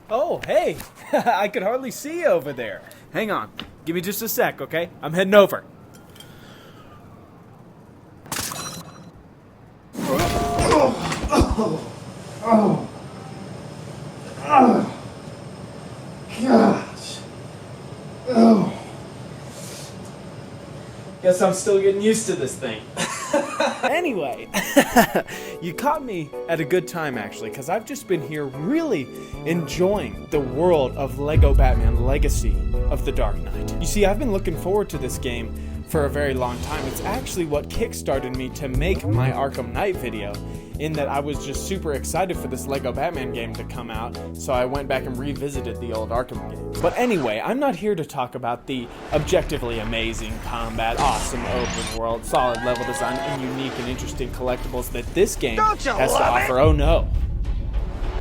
Oh, hey! I could hardly see you over there. Hang on. Give me just a sec, okay? I'm heading over. Gosh. Oh. Guess I'm still getting used to this thing. Anyway, you caught me at a good time, actually, because I've just been here really enjoying the world of Lego Batman Legacy of the Dark Knight. You see, I've been looking forward to this game for a very long time. It's actually what kickstarted me to make my Arkham Knight video, in that I was just super excited for this Lego Batman game to come out, so I went back and revisited the old Arkham games. But anyway, I'm not here to talk about the objectively amazing combat, awesome open world, solid level design, and unique and interesting collectibles that this game has to offer. Oh no.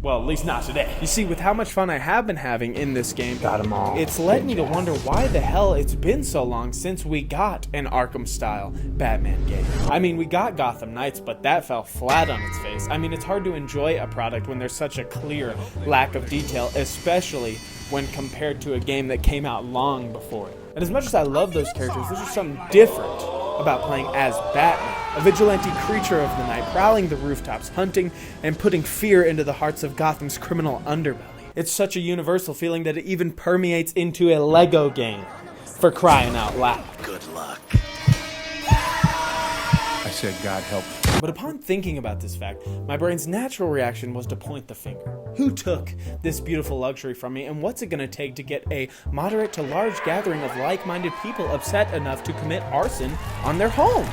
Well, at least not today. You see, with how much fun I have been having in this game, it's led me to wonder why the hell it's been so long since we got an Arkham-style Batman game. I mean, we got Gotham Knights, but that fell flat on its face. I mean, it's hard to enjoy a product when there's such a clear lack of detail, especially when compared to a game that came out long before it. And as much as I love those characters, there's just something different about playing as Batman, a vigilante creature of the night, prowling the rooftops, hunting and putting fear into the hearts of Gotham's criminal underbelly. It's such a universal feeling that it even permeates into a Lego game, for crying out loud. Good luck. I said God help. But upon thinking about this fact, my brain's natural reaction was to point the finger. Who took this beautiful luxury from me, and what's it going to take to get a moderate to large gathering of like-minded people upset enough to commit arson on their home?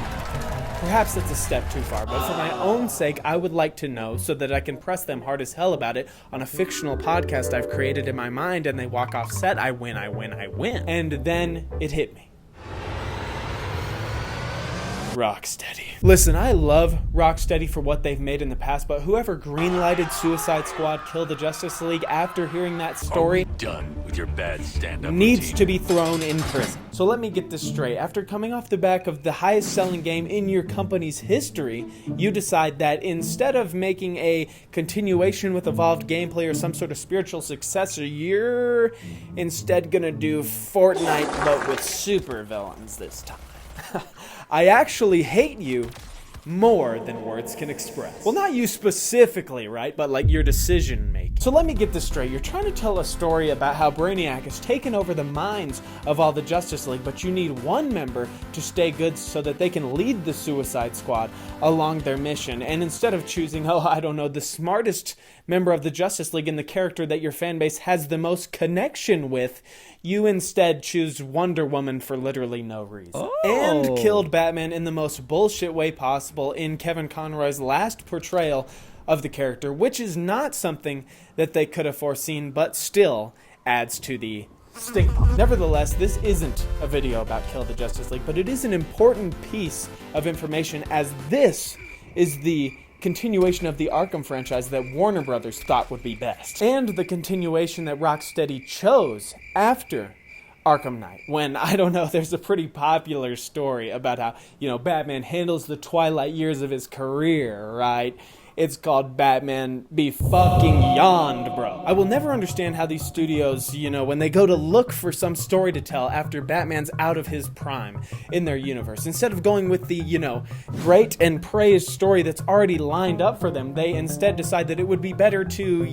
Perhaps that's a step too far, but for my own sake, I would like to know so that I can press them hard as hell about it on a fictional podcast I've created in my mind, and they walk off set. I win. And then it hit me. Rocksteady. Listen, I love Rocksteady for what they've made in the past, but whoever greenlighted Suicide Squad Kill the Justice League after hearing that story Done with your bad stand-up needs routine. to be thrown in prison. So let me get this straight. After coming off the back of the highest selling game in your company's history, you decide that instead of making a continuation with evolved gameplay or some sort of spiritual successor, you're instead gonna do Fortnite but with supervillains this time. I actually hate you more than words can express. Well, not you specifically, right? But like your decision making. So let me get this straight. You're trying to tell a story about how Brainiac has taken over the minds of all the Justice League, but you need one member to stay good so that they can lead the Suicide Squad along their mission. And instead of choosing, the smartest member of the Justice League and the character that your fan base has the most connection with, you instead choose Wonder Woman for literally no reason. And killed Batman in the most bullshit way possible in Kevin Conroy's last portrayal of the character, which is not something that they could have foreseen, but still adds to the stink bomb. Nevertheless, this isn't a video about Kill the Justice League, but it is an important piece of information, as this is the continuation of the Arkham franchise that Warner Brothers thought would be best, and the continuation that Rocksteady chose after Arkham Knight, when, there's a pretty popular story about how, Batman handles the twilight years of his career, right? It's called Batman Be Fucking Yawned, bro. I will never understand how these studios, when they go to look for some story to tell after Batman's out of his prime in their universe, instead of going with the, great and praised story that's already lined up for them, they instead decide that it would be better to,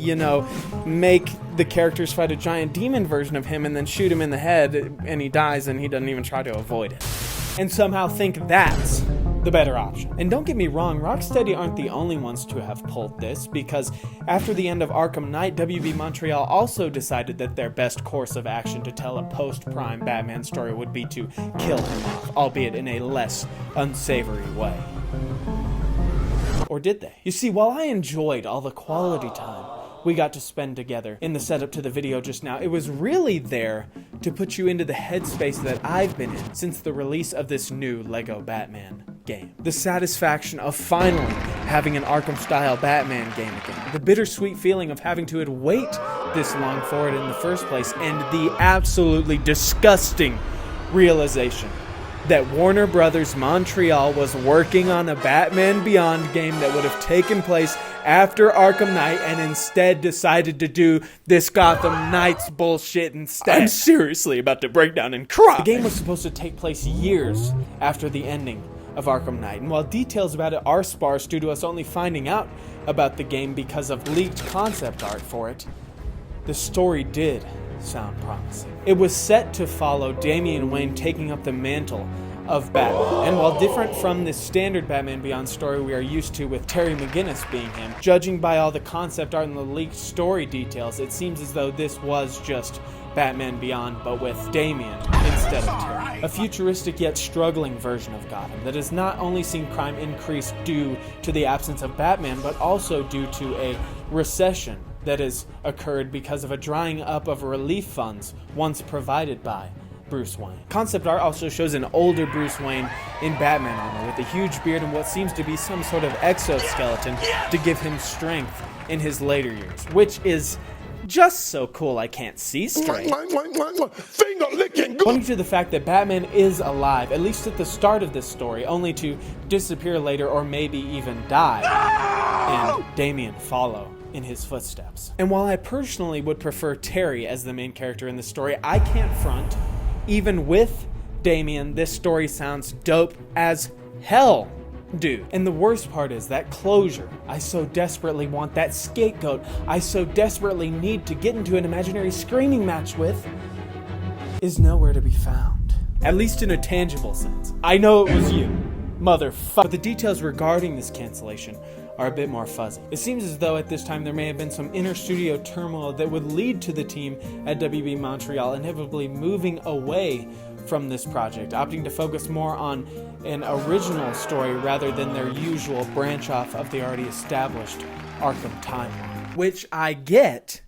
make the characters fight a giant demon version of him and then shoot him in the head and he dies and he doesn't even try to avoid it. And somehow think that's the better option. And don't get me wrong, Rocksteady aren't the only ones to have pulled this, because after the end of Arkham Knight, WB Montreal also decided that their best course of action to tell a post-prime Batman story would be to kill him off, albeit in a less unsavory way. Or did they? You see, while I enjoyed all the quality time we got to spend together in the setup to the video just now, it was really there to put you into the headspace that I've been in since the release of this new Lego Batman game. The satisfaction of finally having an Arkham-style Batman game again. The bittersweet feeling of having to wait this long for it in the first place, and the absolutely disgusting realization that Warner Brothers Montreal was working on a Batman Beyond game that would have taken place after Arkham Knight and instead decided to do this Gotham Knights bullshit instead. I'm seriously about to break down and cry. The game was supposed to take place years after the ending of Arkham Knight, and while details about it are sparse due to us only finding out about the game because of leaked concept art for it, the story did sound promising. It was set to follow Damian Wayne taking up the mantle of Batman, and while different from the standard Batman Beyond story we are used to with Terry McGinnis being him, judging by all the concept art and the leaked story details, it seems as though this was just Batman Beyond, but with Damian instead of Terry. A futuristic yet struggling version of Gotham that has not only seen crime increase due to the absence of Batman, but also due to a recession that has occurred because of a drying up of relief funds once provided by Bruce Wayne. Concept art also shows an older Bruce Wayne in Batman armor with a huge beard and what seems to be some sort of exoskeleton to give him strength in his later years, which is just so cool I can't see straight. Finger licking good. Pointing to the fact that Batman is alive, at least at the start of this story, only to disappear later or maybe even die, and Damian follow in his footsteps. And while I personally would prefer Terry as the main character in the story, I can't front, even with Damian, this story sounds dope as hell, dude. And the worst part is that closure I so desperately want, that scapegoat I so desperately need to get into an imaginary screaming match with, is nowhere to be found. At least in a tangible sense. I know it was you, motherfucker. But the details regarding this cancellation are a bit more fuzzy. It seems as though at this time there may have been some inner studio turmoil that would lead to the team at WB Montreal inevitably moving away from this project, opting to focus more on an original story rather than their usual branch off of the already established Arkham timeline. Which I get,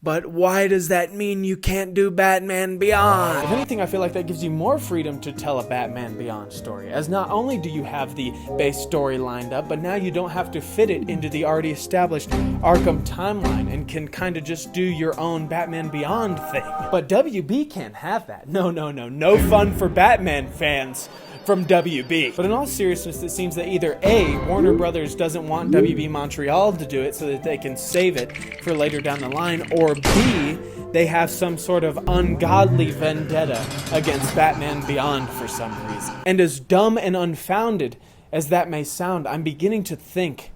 but why does that mean you can't do Batman Beyond? If anything, I feel like that gives you more freedom to tell a Batman Beyond story, as not only do you have the base story lined up, but now you don't have to fit it into the already established Arkham timeline and can kind of just do your own Batman Beyond thing. But WB can't have that. No fun for Batman fans from WB. But in all seriousness, it seems that either A, Warner Brothers doesn't want WB Montreal to do it so that they can save it for later down the line, or B, they have some sort of ungodly vendetta against Batman Beyond for some reason. And as dumb and unfounded as that may sound, I'm beginning to think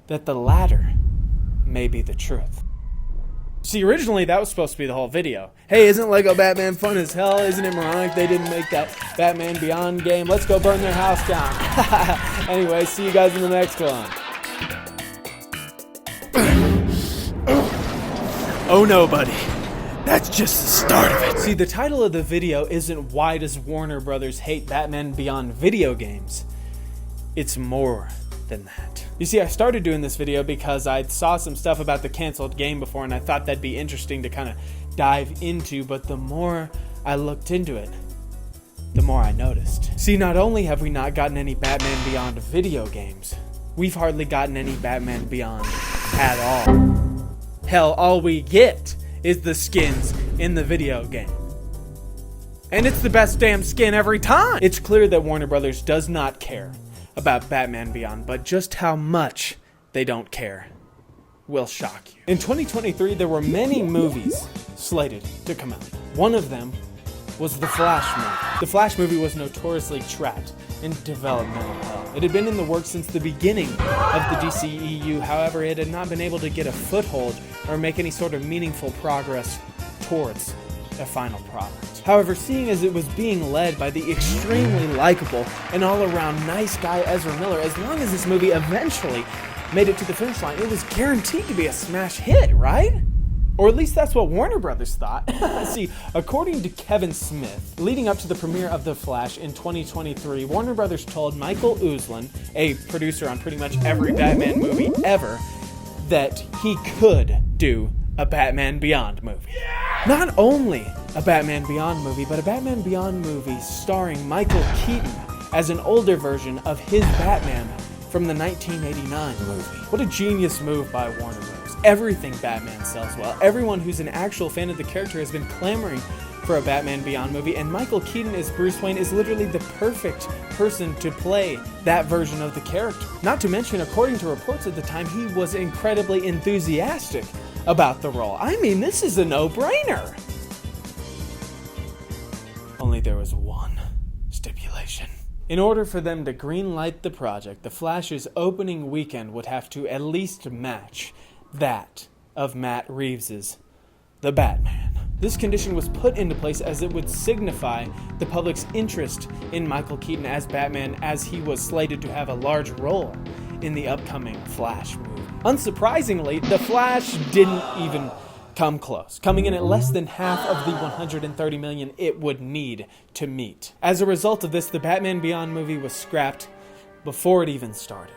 that the latter may be the truth. See, originally that was supposed to be the whole video. Hey, isn't Lego Batman fun as hell? Isn't it moronic they didn't make that Batman Beyond game? Let's go burn their house down. Anyway, see you guys in the next one. Oh no, buddy. That's just the start of it. See, the title of the video isn't Why Does Warner Brothers Hate Batman Beyond Video Games? It's more than that. You see, I started doing this video because I saw some stuff about the canceled game before and I thought that'd be interesting to kind of dive into, but the more I looked into it, the more I noticed. See, not only have we not gotten any Batman Beyond video games, we've hardly gotten any Batman Beyond at all. Hell, all we get is the skins in the video game. And it's the best damn skin every time! It's clear that Warner Brothers does not care about Batman Beyond, but just how much they don't care will shock you. In 2023, there were many movies slated to come out. One of them was The Flash movie. The Flash movie was notoriously trapped in developmental hell. It had been in the works since the beginning of the DCEU, however, it had not been able to get a foothold or make any sort of meaningful progress towards a final product. However, seeing as it was being led by the extremely likable and all-around nice guy Ezra Miller, as long as this movie eventually made it to the finish line, it was guaranteed to be a smash hit, right? Or at least that's what Warner Brothers thought. See, according to Kevin Smith, leading up to the premiere of The Flash in 2023, Warner Brothers told Michael Uslan, a producer on pretty much every Batman movie ever, that he could do a Batman Beyond movie. Not only a Batman Beyond movie, but a Batman Beyond movie starring Michael Keaton as an older version of his Batman from the 1989 movie. What a genius move by Warner Bros. everything Batman sells well. Everyone who's an actual fan of the character has been clamoring for a Batman Beyond movie, and Michael Keaton as Bruce Wayne is literally the perfect person to play that version of the character. Not to mention, according to reports at the time, he was incredibly enthusiastic about the role. I mean, this is a no-brainer. Only there was one stipulation. In order for them to greenlight the project, The Flash's opening weekend would have to at least match that of Matt Reeves's The Batman. This condition was put into place as it would signify the public's interest in Michael Keaton as Batman, as he was slated to have a large role in the upcoming Flash movie. Unsurprisingly, The Flash didn't even come close, coming in at less than half of the $130 million it would need to meet. As a result of this, the Batman Beyond movie was scrapped before it even started.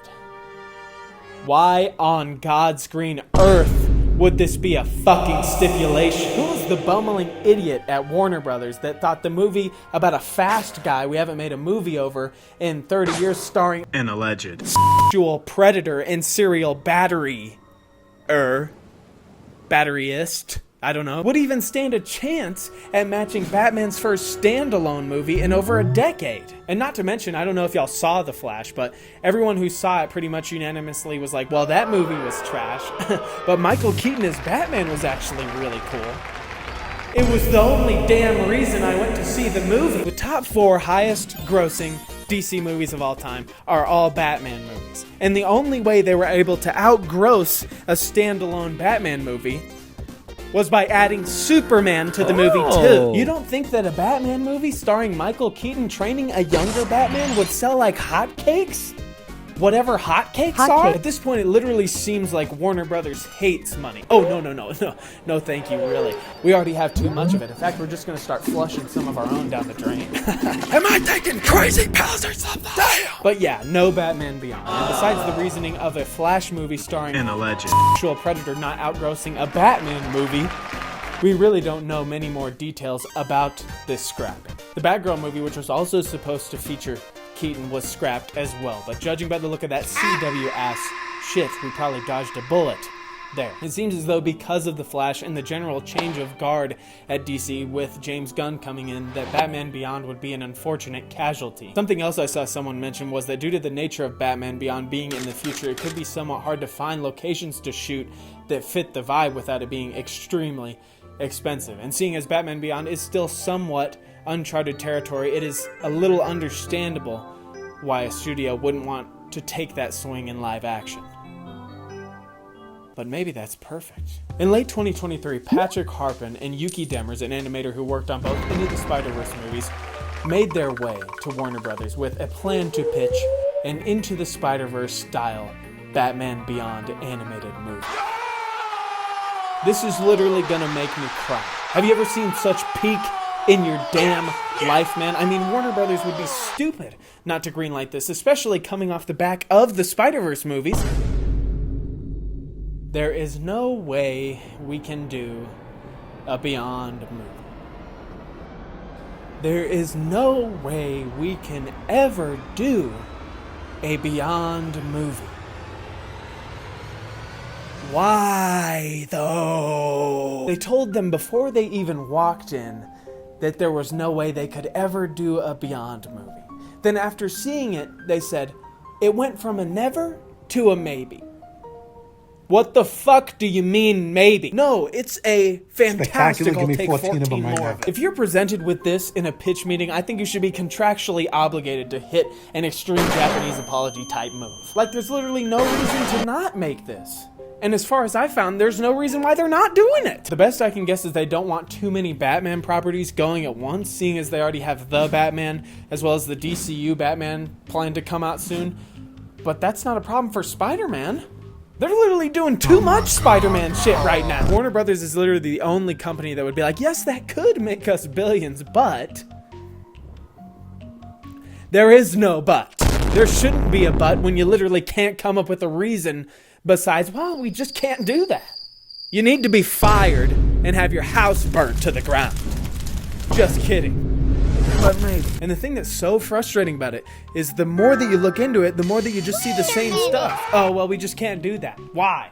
Why on God's green earth would this be a fucking stipulation? Who was the bumbling idiot at Warner Brothers that thought the movie about a fast guy we haven't made a movie over in 30 years starring an alleged sexual predator and serial batteryist, I don't know, would even stand a chance at matching Batman's first standalone movie in over a decade? And not to mention, I don't know if y'all saw The Flash, but everyone who saw it pretty much unanimously was like, well, that movie was trash, but Michael Keaton as Batman was actually really cool. It was the only damn reason I went to see the movie. The top 4 highest grossing DC movies of all time are all Batman movies. And the only way they were able to outgross a standalone Batman movie was by adding Superman to the movie too. You don't think that a Batman movie starring Michael Keaton training a younger Batman would sell like hotcakes? Whatever hotcakes are? At this point, it literally seems like Warner Brothers hates money. Oh, no, thank you, really. We already have too much of it. In fact, we're just gonna start flushing some of our own down the drain. Am I taking crazy pills or something? Damn! But yeah, no Batman Beyond. And besides the reasoning of a Flash movie starring an alleged sexual predator not outgrossing a Batman movie, we really don't know many more details about this scrapping. The Batgirl movie, which was also supposed to feature Keaton, was scrapped as well, but judging by the look of that CW ass shit, we probably dodged a bullet there. It seems as though because of The Flash and the general change of guard at DC with James Gunn coming in, that Batman Beyond would be an unfortunate casualty. Something else I saw someone mention was that due to the nature of Batman Beyond being in the future, it could be somewhat hard to find locations to shoot that fit the vibe without it being extremely expensive. And seeing as Batman Beyond is still somewhat uncharted territory, it is a little understandable why a studio wouldn't want to take that swing in live action. But maybe that's perfect. In late 2023, Patrick Harpin and Yuki Demers, an animator who worked on both Into the Spider-Verse movies, made their way to Warner Brothers with a plan to pitch an Into the Spider-Verse style Batman Beyond animated movie. This is literally gonna make me cry. Have you ever seen such peak in your damn life, man? I mean, Warner Brothers would be stupid not to greenlight this, especially coming off the back of the Spider-Verse movies. There is no way we can do a Beyond movie. There is no way we can ever do a Beyond movie. Why, though? They told them before they even walked in that there was no way they could ever do a Beyond movie. Then after seeing it, they said, it went from a never to a maybe. What the fuck do you mean maybe? No, it's a fantastic, I'll take 14 more of it. If you're presented with this in a pitch meeting, I think you should be contractually obligated to hit an extreme Japanese apology type move. Like, there's literally no reason to not make this. And as far as I found, there's no reason why they're not doing it. The best I can guess is they don't want too many Batman properties going at once, seeing as they already have the Batman, as well as the DCU Batman planned to come out soon. But that's not a problem for Spider-Man. They're literally doing too much Spider-Man shit right now. Warner Brothers is literally the only company that would be like, yes, that could make us billions, but there is no but. There shouldn't be a but when you literally can't come up with a reason besides, well, we just can't do that. You need to be fired and have your house burnt to the ground. Just kidding. But maybe. And the thing that's so frustrating about it is the more that you look into it, the more that you just see the same stuff. Oh, well, we just can't do that. Why?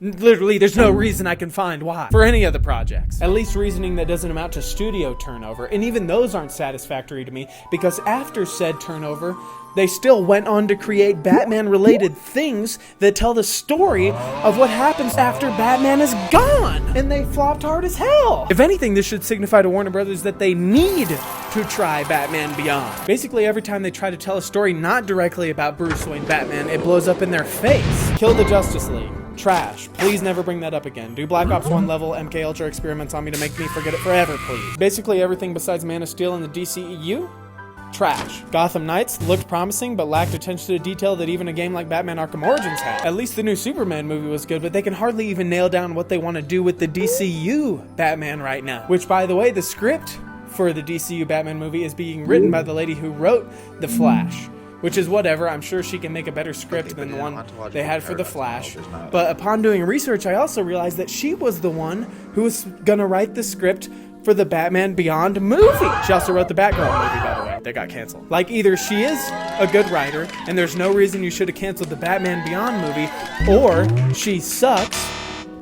Literally, there's no reason I can find why for any of the projects. At least reasoning that doesn't amount to studio turnover, and even those aren't satisfactory to me, because after said turnover, they still went on to create Batman-related things that tell the story of what happens after Batman is gone, and they flopped hard as hell. If anything, this should signify to Warner Brothers that they need to try Batman Beyond. Basically, every time they try to tell a story not directly about Bruce Wayne Batman, it blows up in their face. Kill the Justice League. Trash. Please never bring that up again. Do Black Ops 1 level MK Ultra experiments on me to make me forget it forever, please. Basically everything besides Man of Steel in the DCEU? Trash. Gotham Knights looked promising, but lacked attention to detail that even a game like Batman Arkham Origins had. At least the new Superman movie was good, but they can hardly even nail down what they want to do with the DCU Batman right now. Which, by the way, the script for the DCU Batman movie is being written by the lady who wrote The Flash. Which is whatever, I'm sure she can make a better script than the one they had for The Flash. But upon doing research, I also realized that she was the one who was gonna write the script for the Batman Beyond movie. She also wrote the Batgirl movie, by the way, that got canceled. Like, either she is a good writer, and there's no reason you should have canceled the Batman Beyond movie, or she sucks,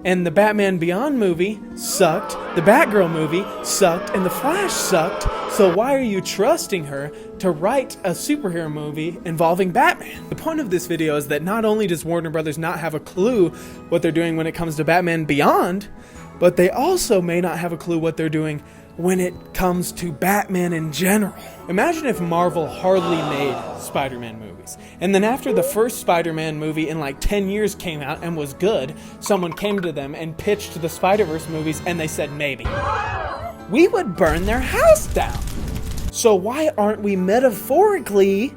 and the Batman Beyond movie sucked, the Batgirl movie sucked, and the Flash sucked, so why are you trusting her to write a superhero movie involving Batman? The point of this video is that not only does Warner Brothers not have a clue what they're doing when it comes to Batman Beyond, but they also may not have a clue what they're doing when it comes to Batman in general. Imagine if Marvel hardly made Spider-Man movies, and then after the first Spider-Man movie in like 10 years came out and was good, someone came to them and pitched the Spider-Verse movies and they said maybe. We would burn their house down. So why aren't we metaphorically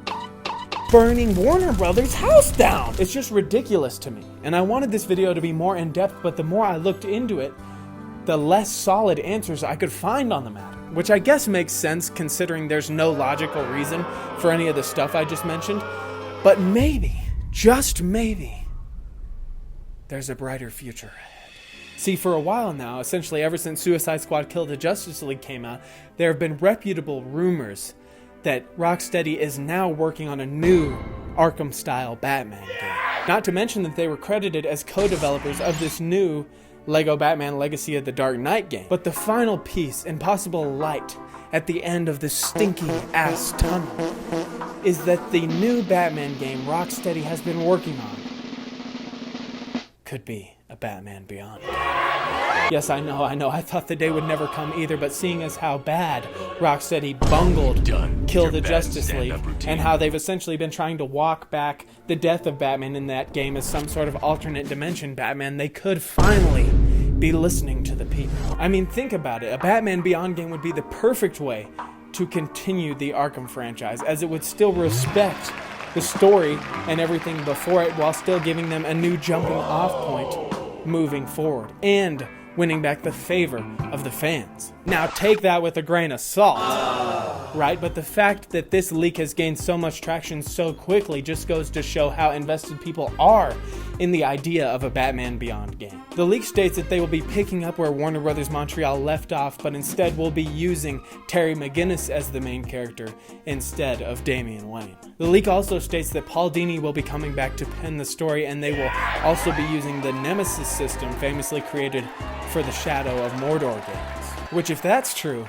burning Warner Brothers' house down? It's just ridiculous to me. And I wanted this video to be more in-depth, but the more I looked into it, the less solid answers I could find on the matter. Which I guess makes sense considering there's no logical reason for any of the stuff I just mentioned. But maybe, just maybe, there's a brighter future ahead. See, for a while now, essentially ever since Suicide Squad Kill the Justice League came out, there have been reputable rumors that Rocksteady is now working on a new Arkham-style Batman game. Not to mention that they were credited as co-developers of this new Lego Batman Legacy of the Dark Knight game. But the final piece and possible light at the end of this stinky-ass tunnel is that the new Batman game Rocksteady has been working on could be a Batman Beyond. Yes, I know, I thought the day would never come either, but seeing as how bad Rocksteady bungled Kill the Justice League, and how they've essentially been trying to walk back the death of Batman in that game as some sort of alternate dimension Batman, they could finally be listening to the people. I mean, think about it. A Batman Beyond game would be the perfect way to continue the Arkham franchise, as it would still respect the story and everything before it, while still giving them a new jumping off point moving forward, and winning back the favor of the fans. Now take that with a grain of salt, right? But the fact that this leak has gained so much traction so quickly just goes to show how invested people are in the idea of a Batman Beyond game. The leak states that they will be picking up where Warner Brothers Montreal left off, but instead will be using Terry McGinnis as the main character instead of Damian Wayne. The leak also states that Paul Dini will be coming back to pen the story, and they will also be using the Nemesis system famously created for the Shadow of Mordor games. Which, if that's true,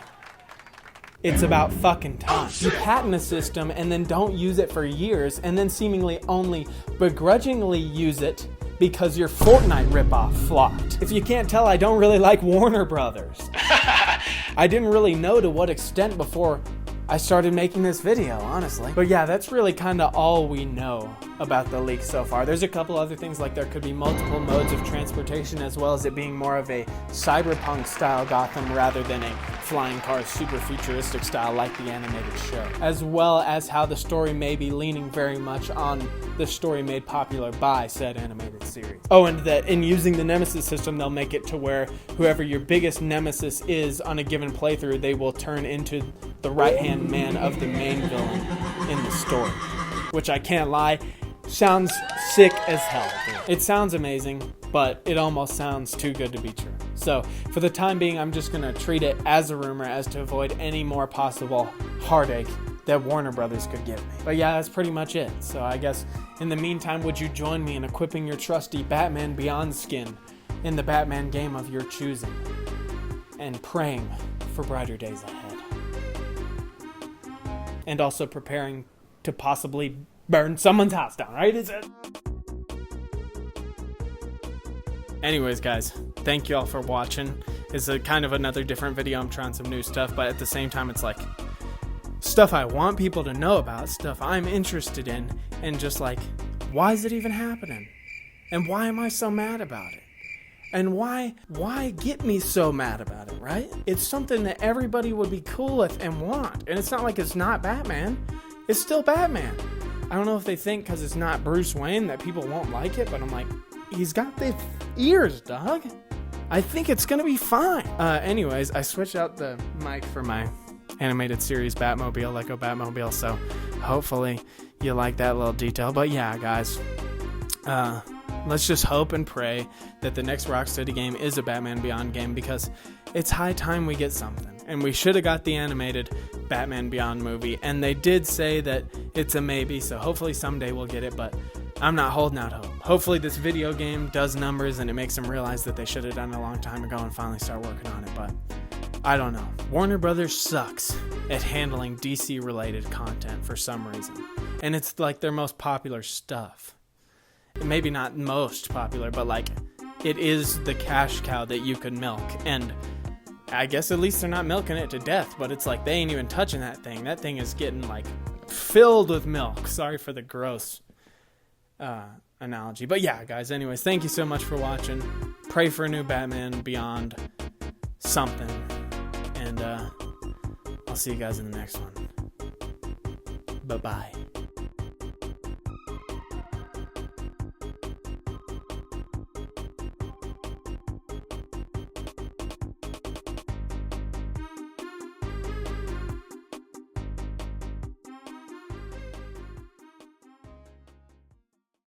it's about fucking time. You patent a system and then don't use it for years, and then seemingly only begrudgingly use it because your Fortnite ripoff flopped. If you can't tell, I don't really like Warner Brothers. I didn't really know to what extent before I started making this video, honestly. But yeah, that's really kind of all we know about the leak so far. There's a couple other things, like there could be multiple modes of transportation, as well as it being more of a cyberpunk style Gotham rather than a flying car super futuristic style like the animated show. As well as how the story may be leaning very much on the story made popular by said animated series. Oh, and that in using the Nemesis system, they'll make it to where whoever your biggest nemesis is on a given playthrough, they will turn into the right-hand man of the main villain in the story. Which, I can't lie, sounds sick as hell, dude. It sounds amazing, but it almost sounds too good to be true. So, for the time being, I'm just gonna treat it as a rumor, as to avoid any more possible heartache that Warner Brothers could give me. But yeah, that's pretty much it. So I guess in the meantime, would you join me in equipping your trusty Batman Beyond skin in the Batman game of your choosing and praying for brighter days ahead? And also preparing to possibly burn someone's house down, right? Is it? Anyways, guys, thank you all for watching. It's a kind of another different video. I'm trying some new stuff, but at the same time, it's like stuff I want people to know about, stuff I'm interested in, and just like, why is it even happening? And why am I so mad about it? And why get me so mad about it, right? It's something that everybody would be cool with and want. And it's not like it's not Batman. It's still Batman. I don't know if they think because it's not Bruce Wayne that people won't like it, but I'm like, he's got the ears, dog. I think it's gonna be fine. Anyways, I switched out the mic for my animated series Batmobile, Lego Batmobile, so hopefully you like that little detail. But yeah, guys, let's just hope and pray that the next Rocksteady game is a Batman Beyond game, because it's high time we get something. And we should have got the animated Batman Beyond movie, and they did say that it's a maybe, so hopefully someday we'll get it, but I'm not holding out hope. Hopefully this video game does numbers and it makes them realize that they should have done it a long time ago and finally start working on it, but I don't know. Warner Brothers sucks at handling DC related content for some reason, and it's like their most popular stuff. Maybe not most popular, but like it is the cash cow that you could milk, and I guess at least they're not milking it to death, but it's like they ain't even touching that thing. That thing is getting like filled with milk. Sorry for the gross analogy. But yeah, guys, anyways, thank you so much for watching. Pray for a new Batman Beyond something. And I'll see you guys in the next one. Bye-bye.